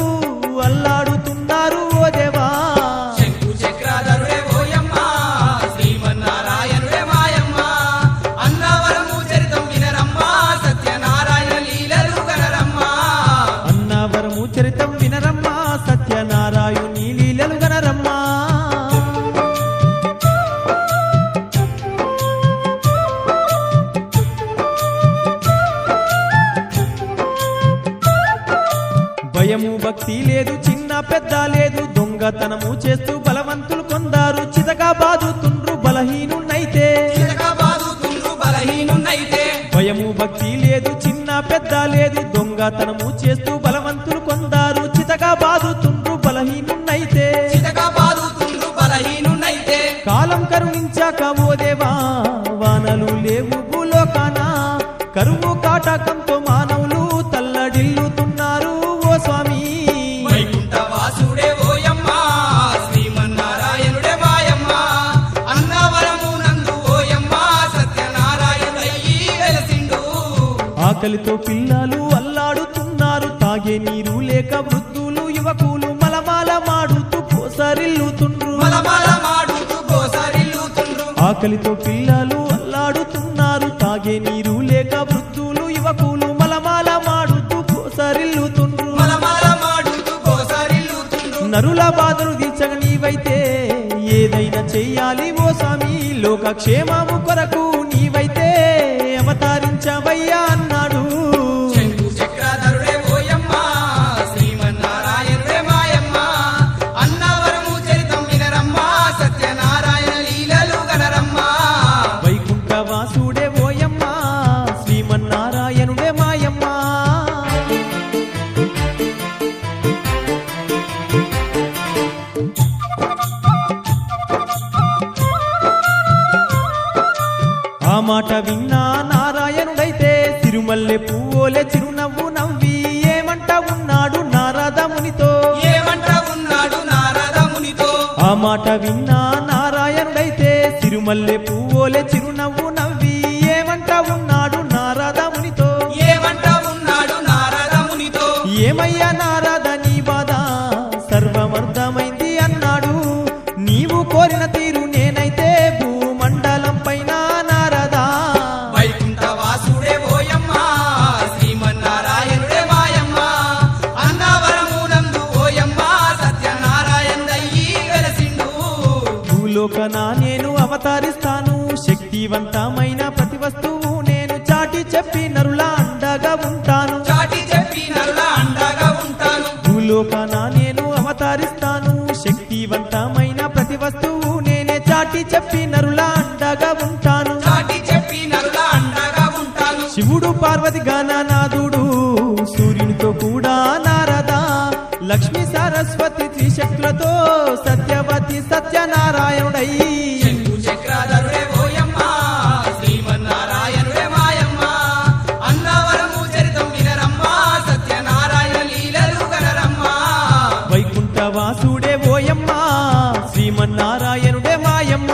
అల్లాడుతున్నారు ఓ దేవా శంకు చక్రాధరుడే ఓయమ్మ శ్రీమన్నారాయణుడే మాయమ్మ అన్నవరము చరితం వినరమ్మ సత్యనారాయణ లీలలు గనరమ్మ అన్నవరము చరితం వినరమ్మా సత్యనారాయణి లీలలు గనరమ్మా భయము భక్తి లేదు చిన్న పెద్ద లేదు దొంగతనము చేస్తూ బలవంతులు కొందారు చితగా బాదుతుండ్రు బలహీనున్నైతే చితగా బాదుతుండ్రు బలహీనున్నైతే భయము భక్తి లేదు చిన్న పెద్ద లేదు దొంగతనము చేస్తూ బలవంతులు కొందారు చితగా బాదుతుండ్రు బలహీనున్నైతే చితగా బాదుతుండ్రు బలహీనున్నైతే కాలం కరుణించాక ఓ దేవా వానలు లేవు భూలోకాన కరువు కాటకంతో మానవులు తల్లడిల్లుతున్నారు ఓ స్వామి వైకుంఠ వాసుడే ఓయమ్మ శ్రీమన్నారాయణుడే మాయమ్మ అన్నవరము నందు ఓయమ్మ సత్యనారాయణయ్యి వెలసిండు ఆకలితో పిల్లలు అల్లాడుతున్నారు తాగే నీరు లేక వృద్ధులు యువకులు మలమాల మాడుతూ పోసరిల్లుతుండ్రు మలమల మాడుతూ గోసరిల్లుతుండ్రు ఆకలితో పిల్లలు అల్లాడుతున్నారు తాగే నీరు లేక వృద్ధులు యువకులు మలమాల మాడుతూ పోసరిల్లుతుండ్రు మలమల మాడుతూ గోసరిల్లుతుండ్రు నరుల బాధలు తీర్చగ నీవైతే ఏదైనా చెయ్యాలి ఓ స్వామి లోక క్షేమము కొరకు నీవైతే అవతరించవయ్యా అన్నాడు సిరిమల్లె పువ్వోలే చిరునవ్వు నవ్వి ఏమంట ఉన్నాడు నారద మునితో. ఏమంట ఉన్నాడు నారద మునితో. ఆ మాట విన్నా నారాయణుడైతే సిరిమల్లె పువ్వోలే చిరునవ్వు నవ్వి ఏమంట ఉన్నాడు నారద మునితో. ఏమంట ఉన్నాడు నారద మునితో. ఏమయ్యా నారద నీ బాధ సర్వమర్థమైంది అన్నాడు. నీవు కోరిన తీరు నేనైతే భూమండలం పైన నారదా. వైకుంఠ వాసుడే ఓయమ్మ శ్రీమన్నారాయణుడే మాయమ్మ. అన్నవరమునందు ఓయమ్మ సత్యనారాయణుడయ్యి వెలసిండు. భూలోకన నేను అవతరిస్తాను, శక్తివంతమైన ప్రతి వస్తువు నేను చాటి చెప్పి నరులా అండగా ఉంటాను. చాటి చెప్పి నల్ల అండగా ఉంటాను. భూలోకన నేను అవతరిస్తాను, శక్తివంతమైన ప్రతి వస్తువు నేనే చాటి చెప్పి నరులా అండగా ఉంటాను. చాటి చెప్పి నల్ల అండగా ఉంటాను. శివుడు పార్వతి గణనాథుడు సూర్యునితో కూడా నారదా. లక్ష్మీ సరస్వతి త్రిశక్తులతో సత్యవతి సత్యనారాయణుడై శంకు చక్రధరుడే ఓయమ్మ శ్రీమన్నారాయణుడే మాయమ్మ. అన్నవరము చరితం వినరమ్మ సత్యనారాయణ లీలలు గనరమ్మ. వైకుంఠ వాసుడే ఓయమ్మ శ్రీమన్నారాయణుడే మాయమ్మ.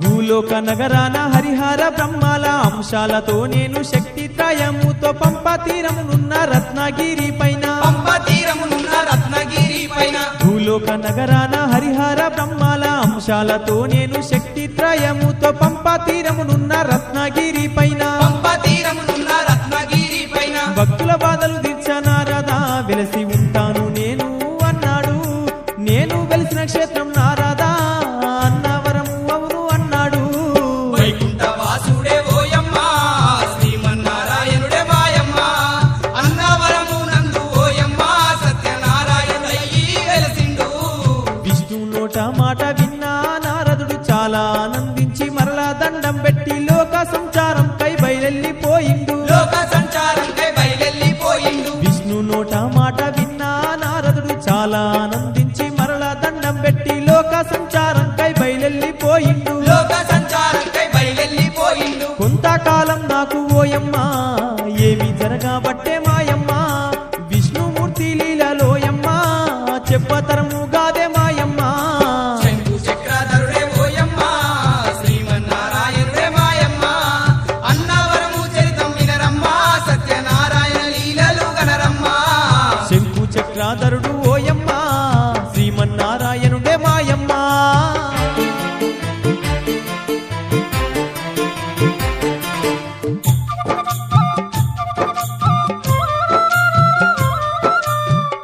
భూలోక నగరాన హరిహర బ్రహ్మాల అంశాలతో నేను శక్తి త్రయముతో పంప తీరమునున్న రత్నగిరి పైన. పంప తీరమునున్న రత్నగిరి పైన. భూలోక నగరాన హరిహర బ్రహ్మాల అంశాలతో నేను శక్తి త్రయముతో పంప తీరమునున్న రత్నగిరి పైన. పంప తీరమునున్న రత్నగిరి పైన. భక్తుల బాధలు తీర్చనారదా వెలసి ఉంటాను నేను అన్నాడు. నేను వెలిసిన క్షేత్రం నారదా అన్నవరము అవును అన్నాడు. వైకుంఠ వాసుడే ఓయమ్మ శ్రీమన్నారాయణుడే మాయమ్మ. అన్నవరమునందు ఓయమ్మ సత్యనారాయణుడయ్యి వెలసిండు. విష్ణు నోట మాట విన్నా నారదుడు చాలా ఆనందించి మరలా దండం పెట్టి లోక సంచారం కై బయలెళ్ళిపోయిండు. లోక సంచారంకై బయలెళ్ళిపోయిండు. విష్ణు నోట మాట విన్నా నారదుడు చాలా ఆనందించి మరలా దండం పెట్టి లోక సంచారం కై బయలెళ్ళిపోయిండు. లోక సంచారంకై బయలెళ్ళిపోయిండు. కొంతకాలం నాకు ఓయమ్మ ఏమి జరగబట్టే మాయమ్మ. విష్ణుమూర్తి లీలలోయమ్మ చెప్పతరము గాదే మాయమ్మ. శంకు చక్రధరుడే ఓయమ్మ శ్రీమన్నారాయణుడే మాయమ్మ. అన్నవరము చరితం వినరమ్మ సత్యనారాయణ లీలలు గనరమ్మ. శంకు చక్రాధరుడు ఓయమ్మ శ్రీమన్నారాయణుడే మాయమ్మ.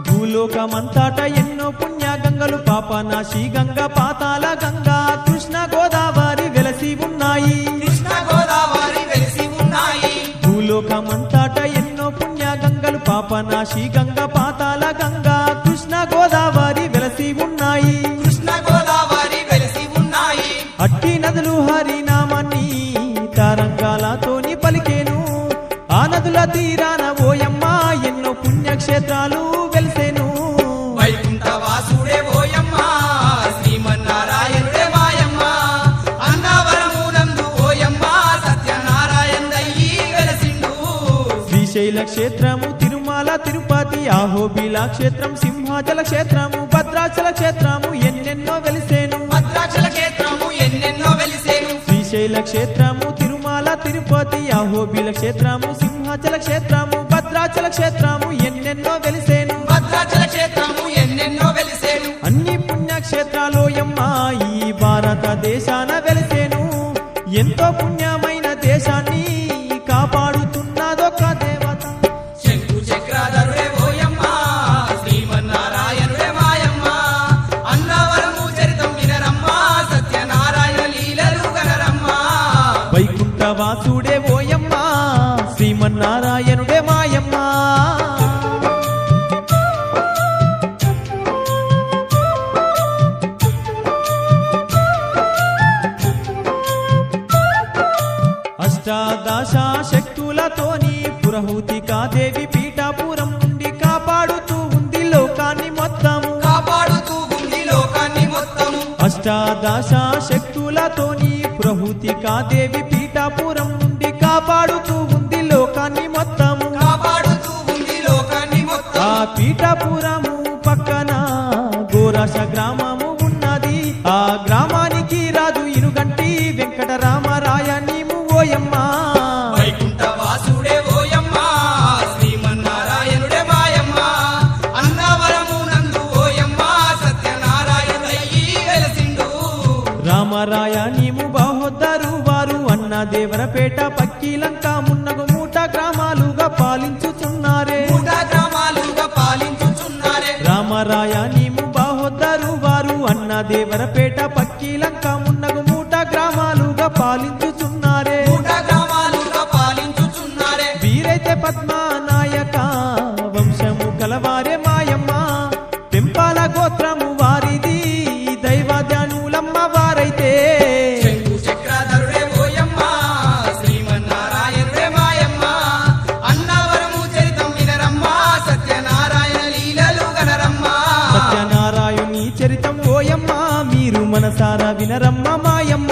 భూలోకమంతట ఎన్నో పుణ్య గంగలు పాపనాశి గంగ పాతాల గంగా కృష్ణ గోదావరి వెలసి ఉన్నాయి. కృష్ణ గోదావరి వెలిసి ఉన్నాయి. భూలోకమంతట ఎన్నో పుణ్య గంగలు పాపనాశి గంగ పాతాల గంగా కృష్ణ గోదావరి వెలసి ఉన్నాయి. కృష్ణ గోదావరి వెలిసి ఉన్నాయి. అట్టి నదులు హరినామాన్ని తరంగాలతోని పలికేను. ఆ నదుల తీరాన ఓయమ్మ ఎన్నో పుణ్యక్షేత్రాలు వెలిసేను. వైకుంఠ వాసుడే ఓయమ్మ శ్రీమన్నారాయణుడే మాయమ్మ. అన్నవరమునందు ఓయమ్మ సత్యనారాయణుడయ్యి వెలసిండు. శ్రీశైల క్షేత్రము తిరుమల తిరుపతి ఆహోబిల క్షేత్రం సింహాచల క్షేత్రము భద్రాచల క్షేత్రము ఎన్నెన్నో వెలిసేను. భద్రాచల క్షేత్రము ఎన్నెన్నో వెలిసేను. శ్రీశైల క్షేత్రము తిరుమల తిరుపతి ఆహోబిల క్షేత్రము సింహాచల క్షేత్రము భద్రాచల క్షేత్రము ఎన్నెన్నో వెలిసేను. భద్రాచల క్షేత్రము ఎన్నెన్నో వెలిసేను. అన్ని పుణ్యక్షేత్రాలోయమ్మ ఈ భారతదేశాన వెలిసేను. ఎంతో పుణ్యమైన దేశాన్ని కాపాడుతున్నదొక దేవత. శంకు చక్రధరుడే ఓయమ్మ శ్రీమన్నారాయణుడే మాయమ్మ. అన్నవరము చరితం వినరమ్మ సత్యనారాయణ లీలలు గనరమ్మ. వైకుంఠ వాసుడే ఓయమ్మ శ్రీమన్నారాయణుడే మాయమ్మ. అష్టాదశ శక్తులతోని ప్రభుతికాదేవి పీఠాపురం నుండి కాపాడుతూ ఉంది లోకాన్ని మొత్తము. కాపాడుతూ ఉంది లోకాన్ని మొత్తం. ఆ పీఠాపురము పక్కన గోరాస గ్రామము ఉన్నది. ఆ గ్రామానికి రాజు ఇనుగంటి వెంకటరామరాయ నీము ఓయమ్మా. వైకుంఠ వాసుడే ఓయమ్మ శ్రీమన్నారాయణుడే మాయమ్మ. అన్నవరము నందు ఓయమ్మ సత్యనారాయణయ్యి వెలసిండు. రామరాయ నీము బాహోద్దరు వారు అన్న దేవరపేట పక్కిలంక మున్నగు మూట గ్రామాలుగా పాలించుచున్నారే. మూట గ్రామాలుగా పాలించుచున్నారే. రామరాయ నీము బాహోద్దరు వారు అన్న దేవరపేట పక్కిలంక మున్నగు మూట గ్రామాలుగా పాలించుచున్నారే. మూట గ్రామాలుగా పాలించుచున్నారే. వీరైతే పద్మానాయక వంశము కలవారే మాయమ్మ. పెంపాల గోత్రము వారిది దైవధ్యానులమ్మ వారైతే. శంకు చక్రధరుడే ఓయమ్మ శ్రీమన్నారాయణుడే మాయమ్మ. అన్నవరము చరితం వినరమ్మ సత్యనారాయణ లీలలు గనరమ్మ. సత్యనారాయణి చరితం ఓయమ్మ మీరు మనసారా వినరమ్మ మాయమ్మ.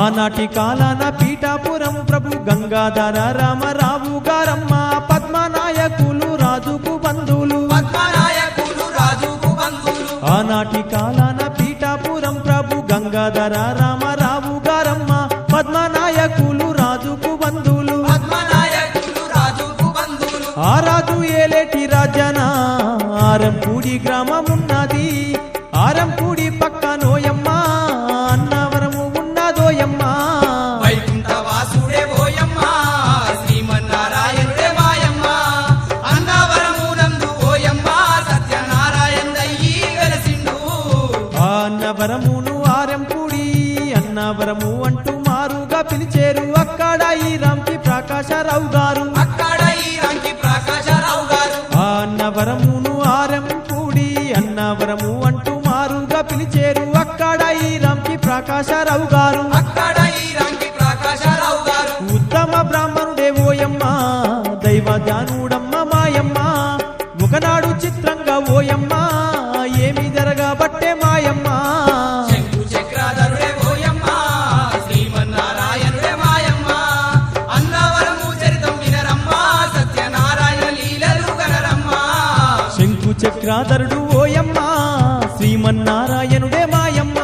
ఆనాటి కాలాన పీఠాపురం ప్రభు గంగాధర రామరావు గారమ్మ పద్మనాయకులు రాజుకు బంధువులు. పద్మనాయకులు రాజుకు బంధువులు. ఆనాటి కాలాన పీఠాపురం ప్రభు గంగాధర రామరావు గారమ్మ పద్మనాయకులు రాజుకు బంధువులు. పద్మనాయకులు రాజుకు బంధువులు. ఆ రాజు ఏలేటి రాజన ఆరంపూడి గ్రామమున్నది. ఆరంపూడి పక్కనోయమ్మ అన్నవరము ఉన్నదోయమ్మ. వైకుంఠ వాసుడే ఓయమ్మ శ్రీమన్నారాయణుడే మాయమ్మ. అన్నవరము నందు ఓయమ్మ సత్యనారాయణయ్యి వెలసిండు. ఆ అన్నవరమును ఆరంపూడి అన్నవరము అంటూ మారుగా పిలిచేరు. అక్కడ ఈ రాంకి ప్రకాశరావు గారు. అక్కడ ఈ రంకి ప్రకాశరావు గారు. ఆ అన్నవరమును ఆరంపూడి అన్నవరము అంటూ మారుగా పిలిచేరు. అక్కడ ఈ రాంకి ప్రకాశరావు గారు. అక్కడ ఈ రంకి ప్రకాశరావు గారు. ఉత్తమ బ్రాహ్మణుడే ఓయమ్మ దైవధ్యానుడమ్మ మాయమ్మ. ఒకనాడు చిత్రంగా ఓయమ్మ ఏమి జరగబట్టే మాయమ్మ. శంకు చక్రధరుడే ఓయమ్మ శ్రీమన్నారాయణుడే మాయమ్మ. అన్నవరము చరితం వినరమ్మ సత్యనారాయణ లీలలు గనరమ్మ. శంకు చక్రాధరుడు ఓయమ్మ శ్రీమన్నారాయణుడే మాయమ్మ.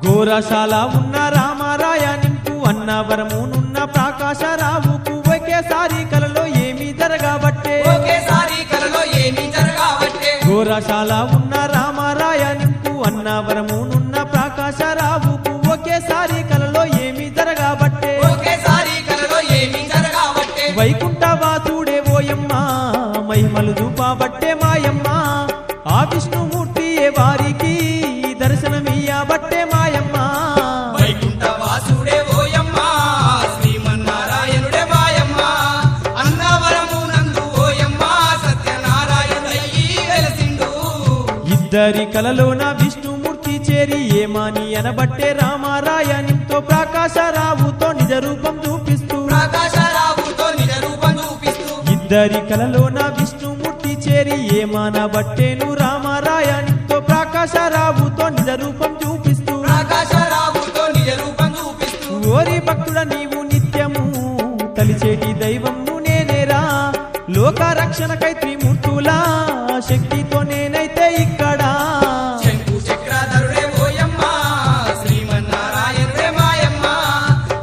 గోరశాల ఉన్న రామరాయ నింపు అన్నవరమునున్న ప్రకాశరావుకు ఒకేసారి కలలో ఏమి జరగబట్టే. ఒకేసారి కలలో ఏమి జరగబట్టే. గోరశాల ఉన్న రామరాయ నింపు అన్నవరమునున్న ప్రకాశరావుకు ఒకేసారి కలలో ఏమి జరగబట్టే. ఒకేసారి కలలో ఏమి జరగబట్టే. వైకుంఠవాసుడే ఓయమ్మ మహిమలు చూపబట్టే మాయమ్మ. ఆ విష్ణుమూర్తియే వారికి దర్శనమియ్యబట్టే మాయమ్మ. వైకుంఠ వాసుడే ఓయమ్మ శ్రీమన్నారాయణుడే మాయమ్మ. అన్నవరము నందు ఓయమ్మ సత్యనారాయణయ్యి వెలసిండు. ఇద్దరి కలలోన విష్ణుమూర్తి చేరి ఏమాని అనబట్టే రామరాయనితో ప్రకాశరావుతో నిజ రూపం చూపిస్తూ. ప్రకాశరావుతో నిజ రూపం చూపిస్తూ. ఇద్దరి కలలోన విష్ణుమూర్తి చేరి ఏమానబట్టేను రామరాయనితో ప్రకాశరావుతో నిజ రూపం చూపిస్తూ. ప్రకాశరావుతో నిజ రూపం చూపిస్తూ. ఓరి భక్తుడ నీవు నిత్యము తలిచేటి దైవము నేనేరా. లోక రక్షణకై త్రిమూర్తుల శక్తితో నేనైతే ఇక్కడ. శంకు చక్రధరుడే ఓయమ్మ శ్రీమన్నారాయణుడే మాయమ్మ.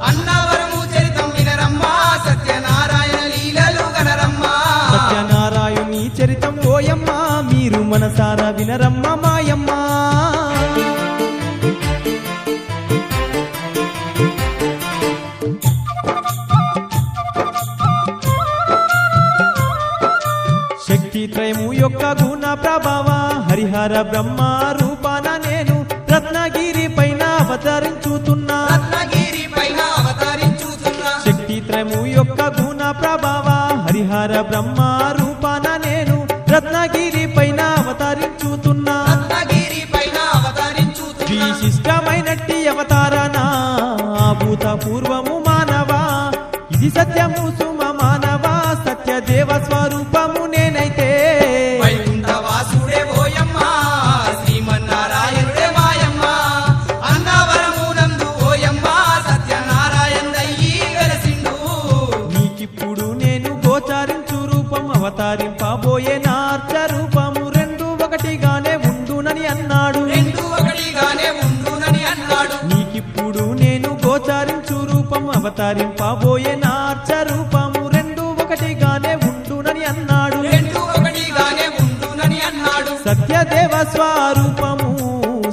అన్నవరము చరితం వినరమ్మ సత్యనారాయణ లీలలు గనరమ్మ. సత్యనారాయణి చరితం ఓయమ్మ మీరు మనసారా వినరమ్మ మాయమ్మ. శక్తిత్రయము యొక్క గుణ ప్రభావ హరిహర బ్రహ్మ రూపాన నేను రత్నగిరి పైన అవతరించుతున్నా. రత్నగిరి పైన అవతరించుతున్నా. శక్తిత్రయము యొక్క గుణ ప్రభావ హరిహర బ్రహ్మ రూపాన రత్నగిరి పైన అవతరించుతున్నా రత్నగిరి పైన అవతరించుతున్నా విశిష్టమైనట్టి అవతారణ భూత పూర్వము మానవా ఇది సత్యము సుమ మానవా సత్యదేవ స్వరూపము నేనైతే వైకుంఠవాసుడే ఓయమ్మ శ్రీమన్నారాయణుడే మాయమ్మ అన్నవరమునందు ఓయమ్మ సత్యనారాయణయ్యి వెలసిండు నీకిప్పుడు నేను గోచారించు రూపం అవతరింపబోయే నార్చ రూపము రెండు ఒకటిగానే ఉండునని అన్నాడు రెండు ఒకటిగానే ఉండునని అన్నాడు నీకిప్పుడు నేను గోచారించు రూపం అవతరింపబోయే నార్చ రూపము రెండు ఒకటిగానే ఉండునని అన్నాడు రెండు ఒకటిగానే ఉండునని అన్నాడు సత్యదేవ స్వరూపము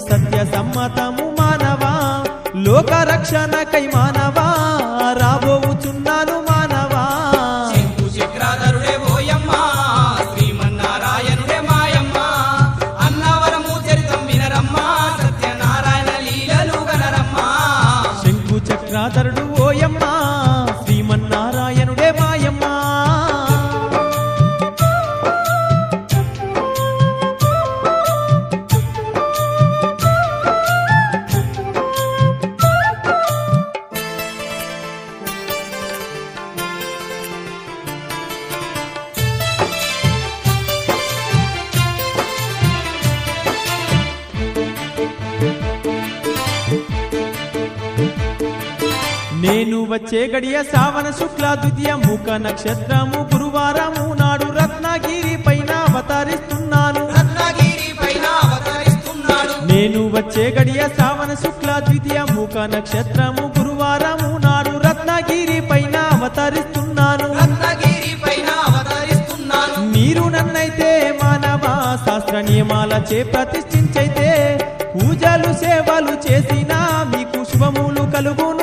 సత్య సమ్మతము మానవా లోక రక్షణకై మానవా రాబోవుచున్నాను మానవా శంకు చక్రాధరుడే ఓయమ్మ శ్రీమన్నారాయణుడే మాయమ్మ అన్నవరము చరితం వినరమ్మ సత్యనారాయణ లీలలు గనరమ్మ శంకు చక్రాధరుడు ఓయమ్మ శ్రీమన్నారాయణుడే మాయమ్మ నేను వచ్చే గడియ శ్రావణ శుక్ల ద్వితీయ ముఖ నక్షత్రము గురువారము నాడు రత్నగిరి పైన అవతరిస్తున్నాను రత్నగిరి పైన అవతరిస్తున్నాడు నేను వచ్చే గడియ శ్రావణ శుక్ల ద్వితీయ ముఖ నక్షత్రము గురువారము నాడు రత్నగిరి పైన అవతరిస్తున్నాను రత్నగిరి పైన అవతరిస్తున్నాను మీరు నన్నైతే మానవ శాస్త్ర నియమాలచే ప్రతిష్ఠించైతే పూజలు సేవలు చేసినా మీకు శుభములు కలుగును